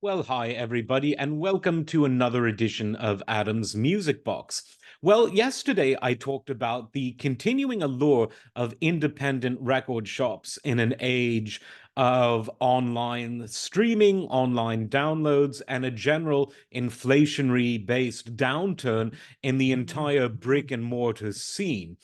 Well, hi, everybody, and welcome to another edition of Adam's Music Box. Well, yesterday I talked about the continuing allure of independent record shops in an age of online streaming, online downloads, and a general inflationary based downturn in the entire brick and mortar scene.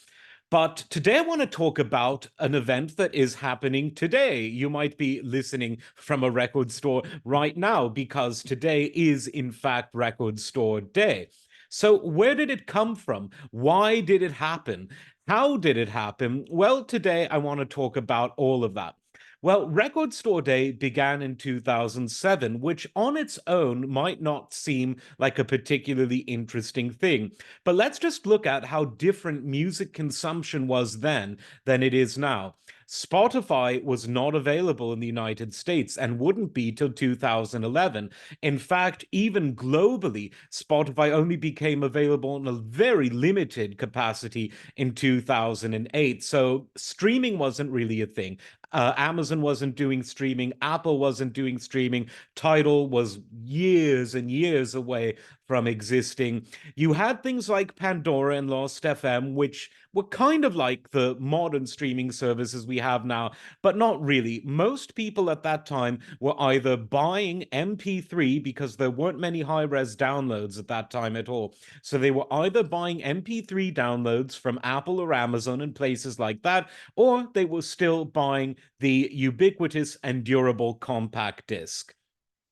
But today I want to talk about an event that is happening today. You might be listening from a record store right now because today is, in fact, Record Store Day. So, where did it come from? Why did it happen? How did it happen? Well, today I want to talk about all of that. Well, Record Store Day began in 2007, which on its own might not seem like a particularly interesting thing. But let's just look at how different music consumption was then than it is now. Spotify was not available in the United States and wouldn't be till 2011. In fact, even globally, Spotify only became available in a very limited capacity in 2008. So streaming wasn't really a thing. Amazon wasn't doing streaming. Apple wasn't doing streaming. Tidal was years and years away from existing. You had things like Pandora and Lost FM, which were kind of like the modern streaming services we have now, but not really. Most people at that time were either buying MP3 because there weren't many high res downloads at that time at all. So they were either buying MP3 downloads from Apple or Amazon and places like that, or they were still buying the ubiquitous and durable compact disc.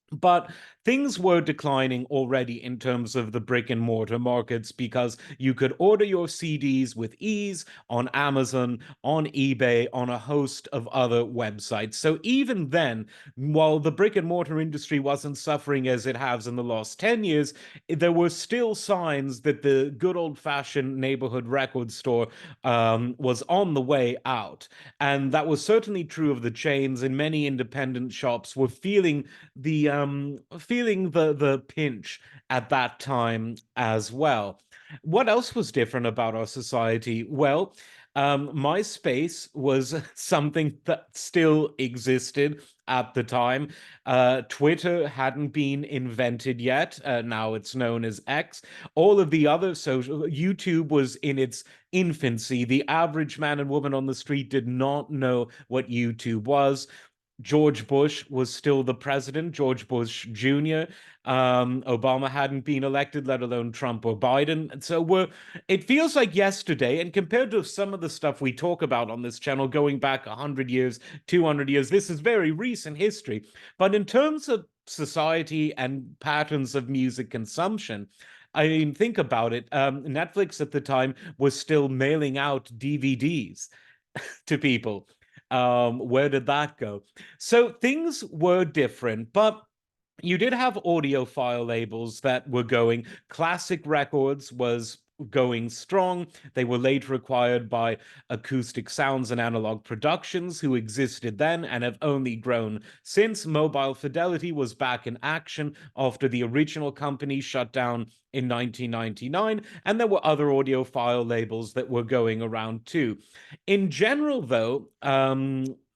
But things were declining already in terms of the brick and mortar markets because you could order your CDs with ease on Amazon, on eBay, on a host of other websites. So even then, while the brick and mortar industry wasn't suffering as it has in the last 10 years, there were still signs that the good old fashioned neighborhood record store was on the way out. And that was certainly true of the chains, and many independent shops were feeling the pinch at that time as well. What else was different about our society? Well, MySpace was something that still existed at the time. Twitter hadn't been invented yet. Now it's known as X. All of the other social, YouTube was in its infancy. The average man and woman on the street did not know what YouTube was. George Bush was still the president, George Bush Jr. Obama hadn't been elected, let alone Trump or Biden. And so it feels like yesterday, and compared to some of the stuff we talk about on this channel going back 100 years, 200 years, this is very recent history. But in terms of society and patterns of music consumption, I mean, think about it. Netflix at the time was still mailing out DVDs to people. Where did that go? So things were different, but you did have audiophile labels that were going. Classic Records was going strong. They were later acquired by Acoustic Sounds and Analog Productions, who existed then and have only grown since. Mobile Fidelity was back in action after the original company shut down in 1999, and there were other audiophile labels that were going around too. In general, though,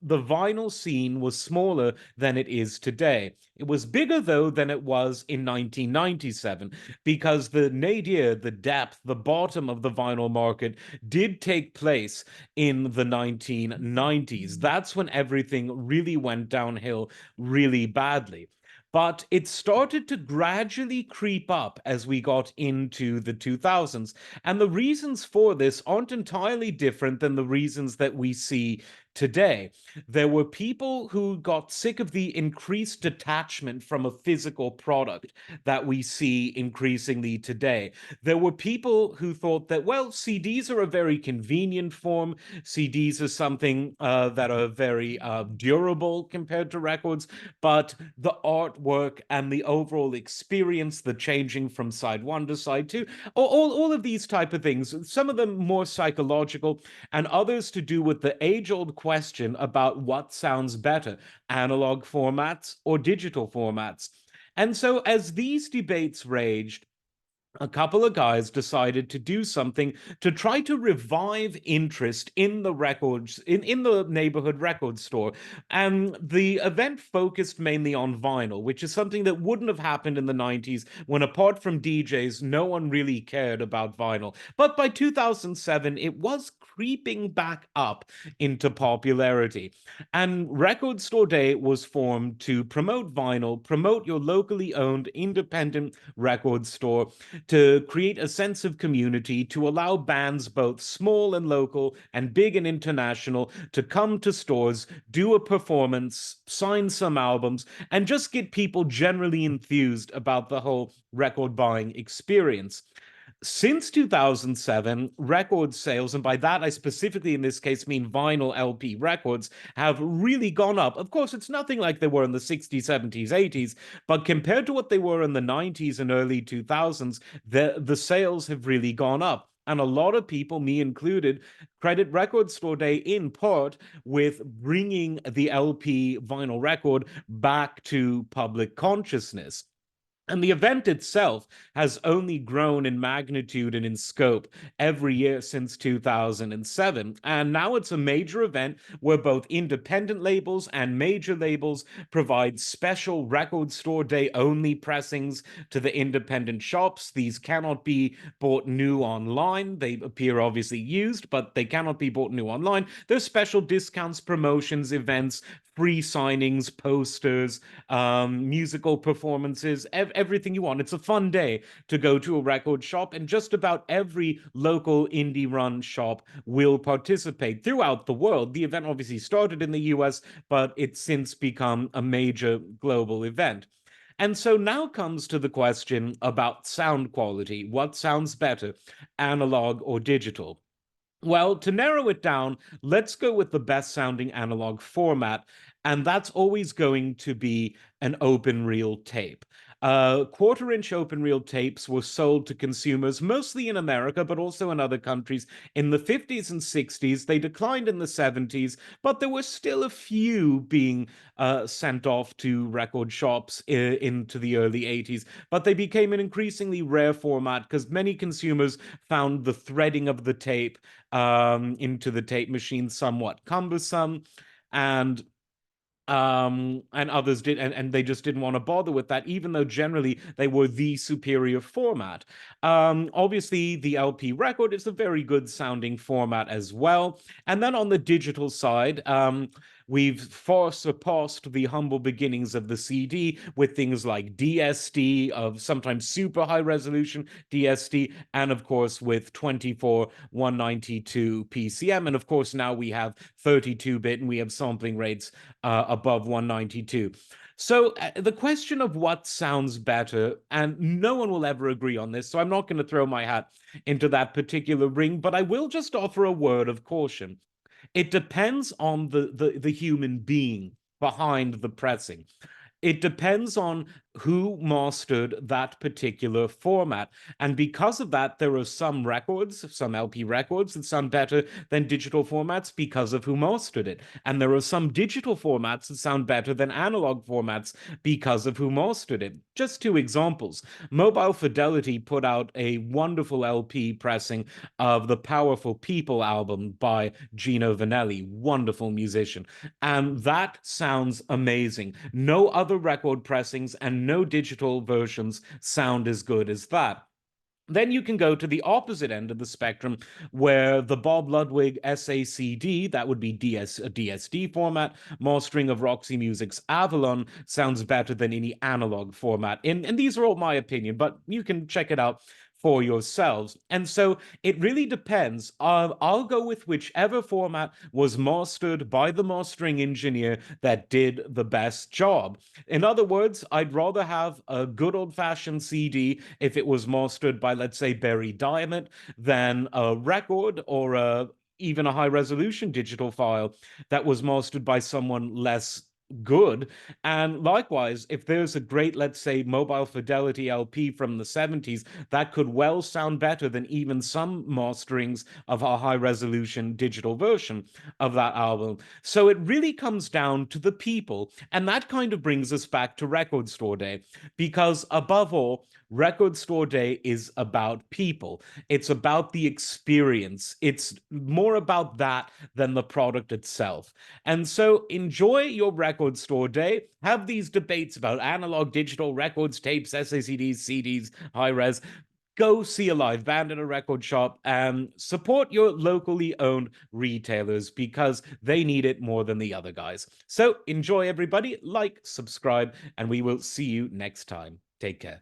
the vinyl scene was smaller than it is today. It was bigger, though, than it was in 1997, because the nadir, the depth, the bottom of the vinyl market did take place in the 1990s. That's when everything really went downhill really badly. But it started to gradually creep up as we got into the 2000s. And the reasons for this aren't entirely different than the reasons that we see today. There were people who got sick of the increased detachment from a physical product that we see increasingly today. There were people who thought that, well, CDs are a very convenient form. CDs are something that are very durable compared to records, but the artwork and the overall experience, the changing from side one to side two, all of these type of things, some of them more psychological and others to do with the age-old question about what sounds better, analog formats or digital formats. And so as these debates raged, a couple of guys decided to do something to try to revive interest in the records in the neighborhood record store. And the event focused mainly on vinyl, which is something that wouldn't have happened in the 90s when, apart from DJs, no one really cared about vinyl. But by 2007, it was creeping back up into popularity. And Record Store Day was formed to promote vinyl, promote your locally owned independent record store, to create a sense of community, to allow bands both small and local and big and international to come to stores, do a performance, sign some albums, and just get people generally enthused about the whole record buying experience. Since 2007, record sales, and by that I specifically in this case mean vinyl LP records, have really gone up. Of course, it's nothing like they were in the 60s, 70s, 80s, but compared to what they were in the 90s and early 2000s, the sales have really gone up. And a lot of people, me included, credit Record Store Day in part with bringing the LP vinyl record back to public consciousness. And the event itself has only grown in magnitude and in scope every year since 2007. And now it's a major event where both independent labels and major labels provide special Record Store Day only pressings to the independent shops. These cannot be bought new online. They appear obviously used, but they cannot be bought new online. There's special discounts, promotions, events, free signings, posters, musical performances, everything you want. It's a fun day to go to a record shop, and just about every local indie run shop will participate throughout the world. The event obviously started in the US, but it's since become a major global event. And so now comes to the question about sound quality. What sounds better, analog or digital? Well, to narrow it down, let's go with the best sounding analog format, and that's always going to be an open reel tape. Quarter-inch open reel tapes were sold to consumers mostly in America, but also in other countries in the 50s and 60s. They declined in the 70s, but there were still a few being sent off to record shops into the early 80s. But they became an increasingly rare format because many consumers found the threading of the tape into the tape machine somewhat cumbersome, and others did, and they just didn't want to bother with that, even though generally they were the superior format. Obviously, the LP record is a very good sounding format as well. And then on the digital side, we've far surpassed the humble beginnings of the CD with things like DSD, of sometimes super high resolution DSD, and of course with 24 192 PCM. And of course, now we have 32-bit and we have sampling rates above 192. So the question of what sounds better, and no one will ever agree on this, so I'm not going to throw my hat into that particular ring, but I will just offer a word of caution. It depends on the human being behind the pressing. It depends on who mastered that particular format. And because of that, there are some records, some LP records, that sound better than digital formats because of who mastered it. And there are some digital formats that sound better than analog formats because of who mastered it. Just two examples. Mobile Fidelity put out a wonderful LP pressing of the Powerful People album by Gino Vanelli, wonderful musician. And that sounds amazing. No other record pressings and no digital versions sound as good as that. Then you can go to the opposite end of the spectrum, where the Bob Ludwig SACD, that would be a DSD format, mastering of Roxy Music's Avalon, sounds better than any analog format. And these are all my opinion, but you can check it out for yourselves. And so it really depends. I'll go with whichever format was mastered by the mastering engineer that did the best job. In other words, I'd rather have a good old-fashioned CD if it was mastered by, let's say, Barry Diamond, than a record or even a high-resolution digital file that was mastered by someone less good. And likewise, if there's a great, let's say, Mobile Fidelity LP from the 70s, that could well sound better than even some masterings of a high resolution digital version of that album. So it really comes down to the people. And that kind of brings us back to Record Store Day, because above all, Record Store Day is about people. It's about the experience. It's more about that than the product itself. And so enjoy your Record Store Day. Have these debates about analog, digital, records, tapes, SACDs, CDs, high res. Go see a live band in a record shop and support your locally owned retailers because they need it more than the other guys. So enjoy, everybody. Like, subscribe, and we will see you next time. Take care.